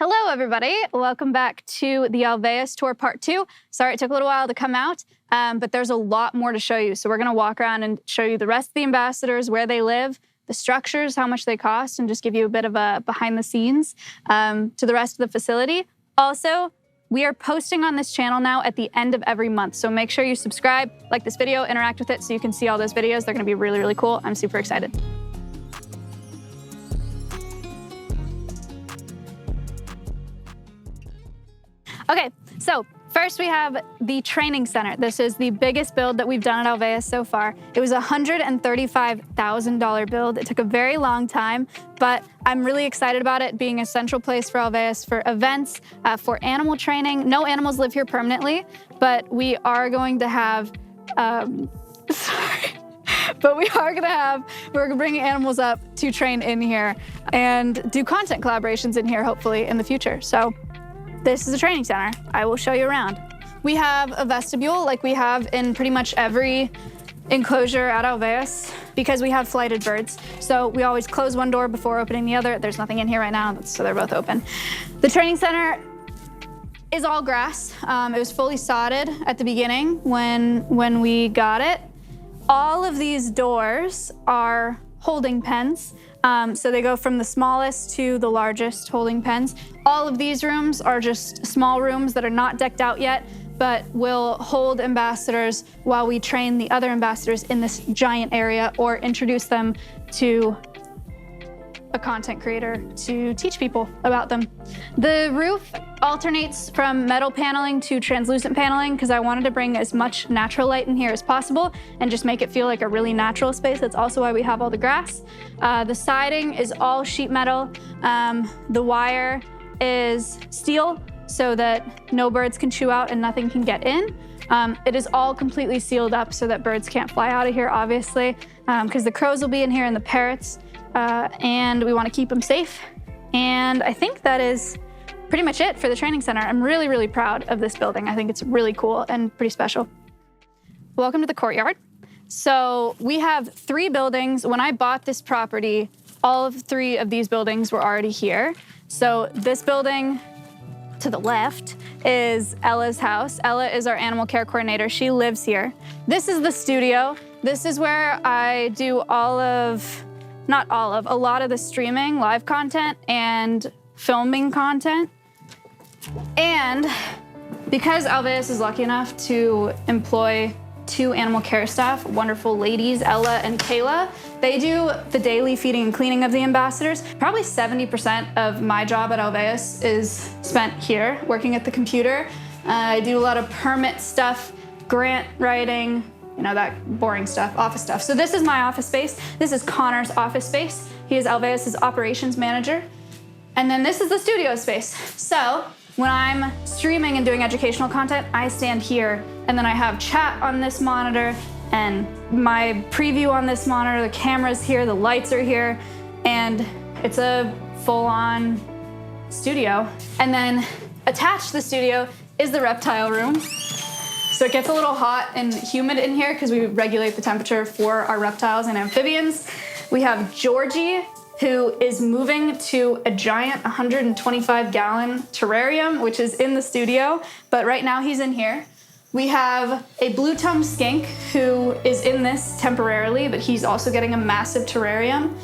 Hello, everybody. Welcome back to the Alveus tour part 2. Sorry it took a little while to come out, but there's a lot more to show you. So we're going to walk around and show you the rest of the ambassadors, where they live, the structures, how much they cost, and just give you a bit of a behind the scenes to the rest of the facility. Also, we are posting on this channel now at the end of every month. So make sure you subscribe, like this video, interact with it so you can see all those videos. They're going to be really, really cool. I'm super excited. Okay, so first we have the training center. This is the biggest build that we've done at Alveus so far. It was a $135,000 build. It took a very long time, but I'm really excited about it being a central place for Alveus for events, for animal training. No animals live here permanently, but we are going to have, we're bringing animals up to train in here and do content collaborations in here, hopefully in the future. So this is a training center. I will show you around. We have a vestibule like we have in pretty much every enclosure at Alveus because we have flighted birds. So we always close one door before opening the other. There's nothing in here right now, so they're both open. The training center is all grass. It was fully sodded at the beginning when we got it. All of these doors are holding pens. So they go from the smallest to the largest holding pens. All of these rooms are just small rooms that are not decked out yet, but will hold ambassadors while we train the other ambassadors in this giant area or introduce them to a content creator to teach people about them. The roof alternates from metal paneling to translucent paneling because I wanted to bring as much natural light in here as possible and just make it feel like a really natural space. That's also why we have all the grass. The siding is all sheet metal. The wire is steel so that no birds can chew out and nothing can get in. It is all completely sealed up so that birds can't fly out of here, obviously, because the crows will be in here and the parrots. And we want to keep them safe. And I think that is pretty much it for the training center. I'm really, really proud of this building. I think it's really cool and pretty special. Welcome to the courtyard. So we have 3 buildings. When I bought this property, all of 3 of these buildings were already here. So this building to the left is Ella's house. Ella is our animal care coordinator. She lives here. This is the studio. This is where I do a lot of the streaming, live content, and filming content. And because Alveus is lucky enough to employ 2 animal care staff, wonderful ladies, Ella and Kayla, they do the daily feeding and cleaning of the ambassadors. Probably 70% of my job at Alveus is spent here, working at the computer. I do a lot of permit stuff, grant writing, you know, that boring stuff, office stuff. So this is my office space. This is Connor's office space. He is Alveus' operations manager. And then this is the studio space. So when I'm streaming and doing educational content, I stand here and then I have chat on this monitor and my preview on this monitor, the camera's here, the lights are here, and it's a full-on studio. And then attached to the studio is the reptile room. So it gets a little hot and humid in here because we regulate the temperature for our reptiles and amphibians. We have Georgie, who is moving to a giant 125-gallon terrarium, which is in the studio, but right now he's in here. We have a blue-tongued skink who is in this temporarily, but he's also getting a massive terrarium.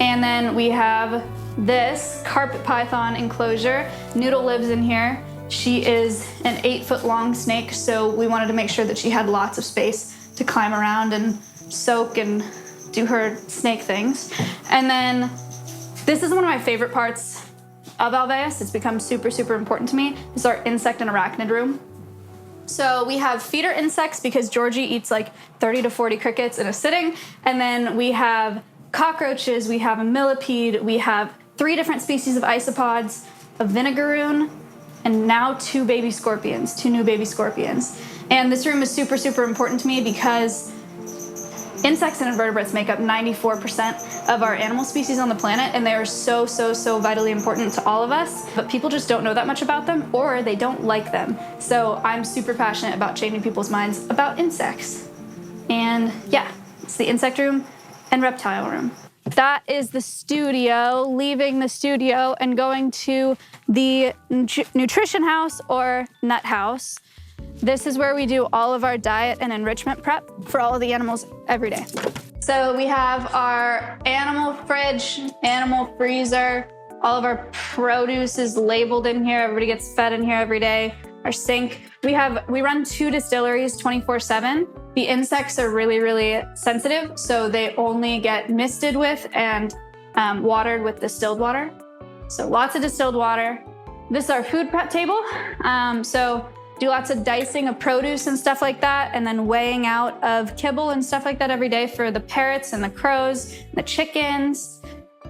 And then we have this carpet python enclosure. Noodle lives in here. She is an 8-foot-long snake, so we wanted to make sure that she had lots of space to climb around and soak and do her snake things. And then this is one of my favorite parts of Alveus. It's become super, super important to me. This is our insect and arachnid room. So we have feeder insects because Georgie eats like 30 to 40 crickets in a sitting. And then we have cockroaches, we have a millipede, we have 3 different species of isopods, a vinegaroon, and now 2 baby scorpions, 2 new baby scorpions. And this room is super, super important to me because insects and invertebrates make up 94% of our animal species on the planet, and they are so, so, so vitally important to all of us, but people just don't know that much about them, or they don't like them. So I'm super passionate about changing people's minds about insects. And yeah, it's the insect room and reptile room. That is the studio, leaving the studio and going to the nutrition house or nut house. This is where we do all of our diet and enrichment prep for all of the animals every day. So we have our animal fridge, animal freezer, all of our produce is labeled in here. Everybody gets fed in here every day. Our sink. We run 2 distilleries 24/7. The insects are really, really sensitive, so they only get misted with and watered with distilled water. So lots of distilled water. This is our food prep table. So do lots of dicing of produce and stuff like that, and then weighing out of kibble and stuff like that every day for the parrots and the crows, and the chickens.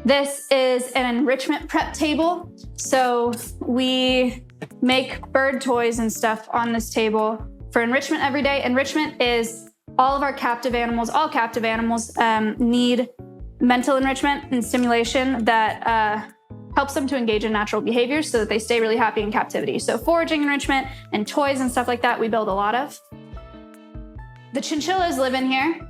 This is an enrichment prep table. So we make bird toys and stuff on this table for enrichment every day. Enrichment is all of our captive animals, all captive animals need mental enrichment and stimulation that helps them to engage in natural behaviors so that they stay really happy in captivity. So foraging enrichment and toys and stuff like that, we build a lot of. The chinchillas live in here.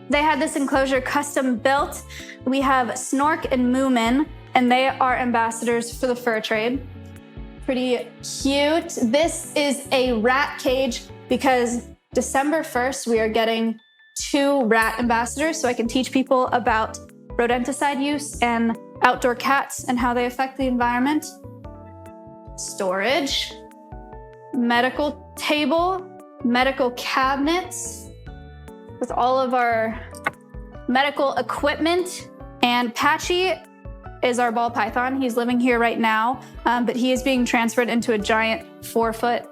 They had this enclosure custom built. We have Snork and Moomin, and they are ambassadors for the fur trade. Pretty cute. This is a rat cage because December 1st, we are getting 2 rat ambassadors so I can teach people about rodenticide use and outdoor cats and how they affect the environment. Storage, medical table, medical cabinets with all of our medical equipment. And Patchy is our ball python. He's living here right now, but he is being transferred into a giant 4-foot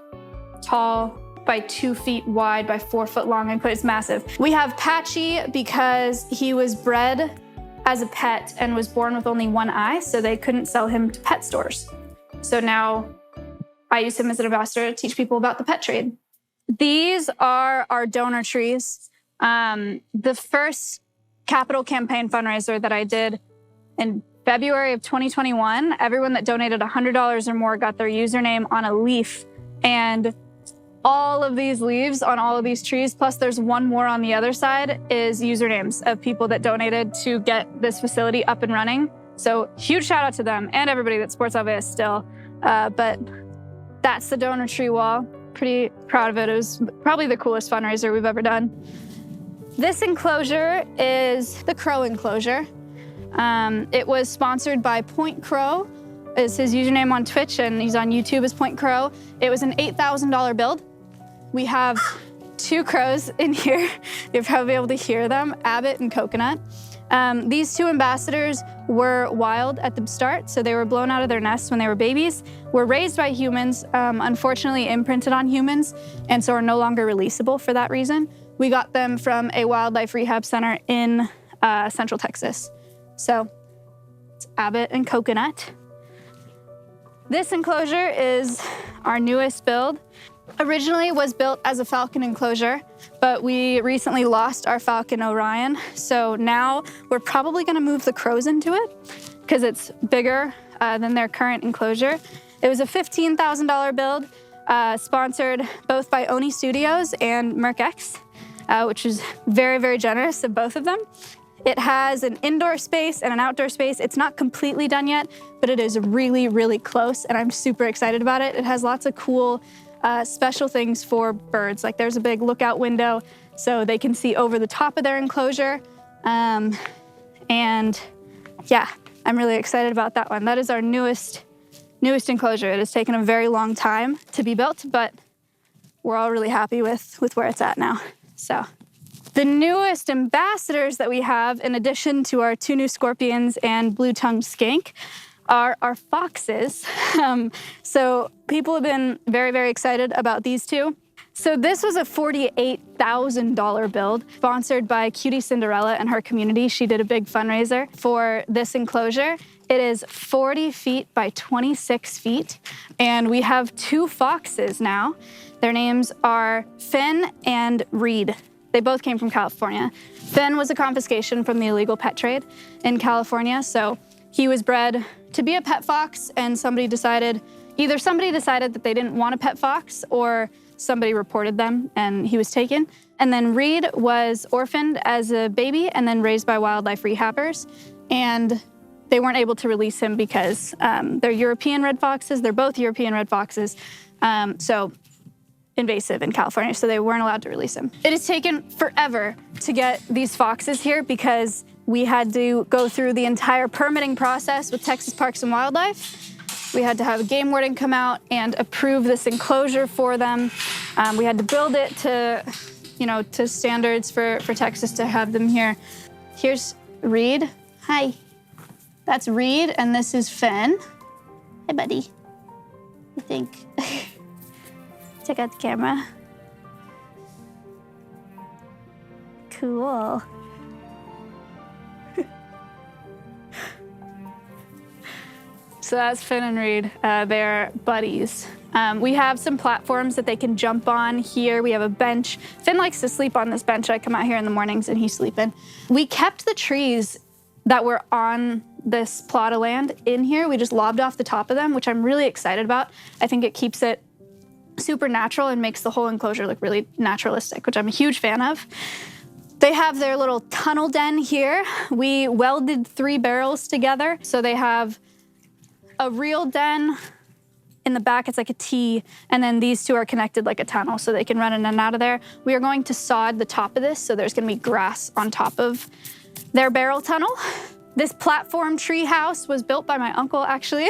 tall by 2 feet wide by 4 foot long. It's massive. We have Patchy because he was bred as a pet and was born with only 1 eye, so they couldn't sell him to pet stores. So now I use him as an ambassador to teach people about the pet trade. These are our donor trees. The first capital campaign fundraiser that I did in February of 2021, everyone that donated $100 or more got their username on a leaf. And all of these leaves on all of these trees, plus there's one more on the other side, is usernames of people that donated to get this facility up and running. So huge shout out to them and everybody that supports Alveus still. But that's the donor tree wall. Pretty proud of it. It was probably the coolest fundraiser we've ever done. This enclosure is the crow enclosure. It was sponsored by Point Crow, is his username on Twitch, and he's on YouTube as Point Crow. It was an $8,000 build. We have 2 crows in here. You'll probably be able to hear them, Abbott and Coconut. These 2 ambassadors were wild at the start, so they were blown out of their nests when they were babies, were raised by humans, unfortunately imprinted on humans, and so are no longer releasable for that reason. We got them from a wildlife rehab center in Central Texas. So it's Abbott and Coconut. This enclosure is our newest build. Originally was built as a falcon enclosure, but we recently lost our falcon Orion. So now we're probably gonna move the crows into it because it's bigger than their current enclosure. It was a $15,000 build, sponsored both by Oni Studios and MercX, which is very, very generous of both of them. It has an indoor space and an outdoor space. It's not completely done yet, but it is really, really close, and I'm super excited about it. It has lots of cool special things for birds. Like there's a big lookout window so they can see over the top of their enclosure. And yeah, I'm really excited about that one. That is our newest enclosure. It has taken a very long time to be built, but we're all really happy with where it's at now. So the newest ambassadors that we have, in addition to our 2 new scorpions and blue-tongued skink, are our foxes. So people have been very, very excited about these 2. So this was a $48,000 build sponsored by Cutie Cinderella and her community. She did a big fundraiser for this enclosure. It is 40 feet by 26 feet. And we have 2 foxes now. Their names are Finn and Reed. They both came from California. Finn was a confiscation from the illegal pet trade in California. So he was bred to be a pet fox, and somebody decided that they didn't want a pet fox, or somebody reported them and he was taken. And then Reed was orphaned as a baby and then raised by wildlife rehabbers. and they weren't able to release him because they're European red foxes. They're both European red foxes, so invasive in California, so they weren't allowed to release him. It has taken forever to get these foxes here because we had to go through the entire permitting process with Texas Parks and Wildlife. We had to have a game warden come out and approve this enclosure for them. We had to build it to, to standards for Texas to have them here. Here's Reed. Hi. That's Reed, and this is Finn. Hey, buddy. I think. Check out the camera. Cool. So that's Finn and Reed. They're buddies. We have some platforms that they can jump on here. We have a bench. Finn likes to sleep on this bench. I come out here in the mornings and he's sleeping. We kept the trees that were on this plot of land in here. We just lobbed off the top of them, which I'm really excited about. I think it keeps it super natural and makes the whole enclosure look really naturalistic, which I'm a huge fan of. They have their little tunnel den here. We welded 3 barrels together. So they have a real den in the back, it's like a T, and then these 2 are connected like a tunnel so they can run in and out of there. We are going to sod the top of this, so there's gonna be grass on top of their barrel tunnel. This platform tree house was built by my uncle, actually,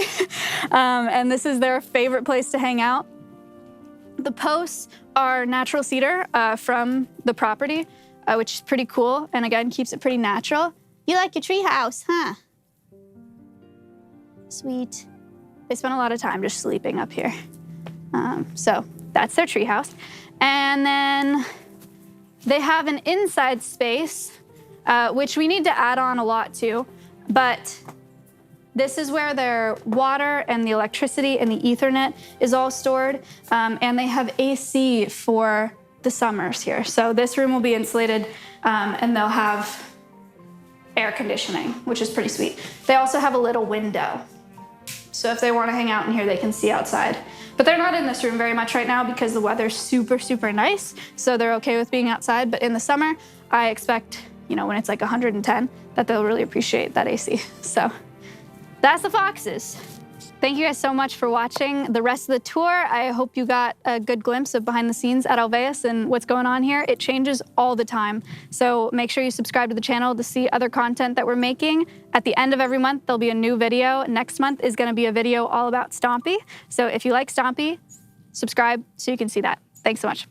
and this is their favorite place to hang out. The posts are natural cedar from the property, which is pretty cool, and again, keeps it pretty natural. You like your tree house, huh? Sweet. They spend a lot of time just sleeping up here. So that's their tree house. And then they have an inside space, which we need to add on a lot to, but this is where their water and the electricity and the Ethernet is all stored. And they have AC for the summers here. So this room will be insulated and they'll have air conditioning, which is pretty sweet. They also have a little window. So if they want to hang out in here, they can see outside. But they're not in this room very much right now because the weather's super, super nice. So they're okay with being outside. But in the summer, I expect, when it's like 110, that they'll really appreciate that AC. So that's the foxes. Thank you guys so much for watching the rest of the tour. I hope you got a good glimpse of behind the scenes at Alveus and what's going on here. It changes all the time. So make sure you subscribe to the channel to see other content that we're making. At the end of every month, there'll be a new video. Next month is gonna be a video all about Stompy. So if you like Stompy, subscribe so you can see that. Thanks so much.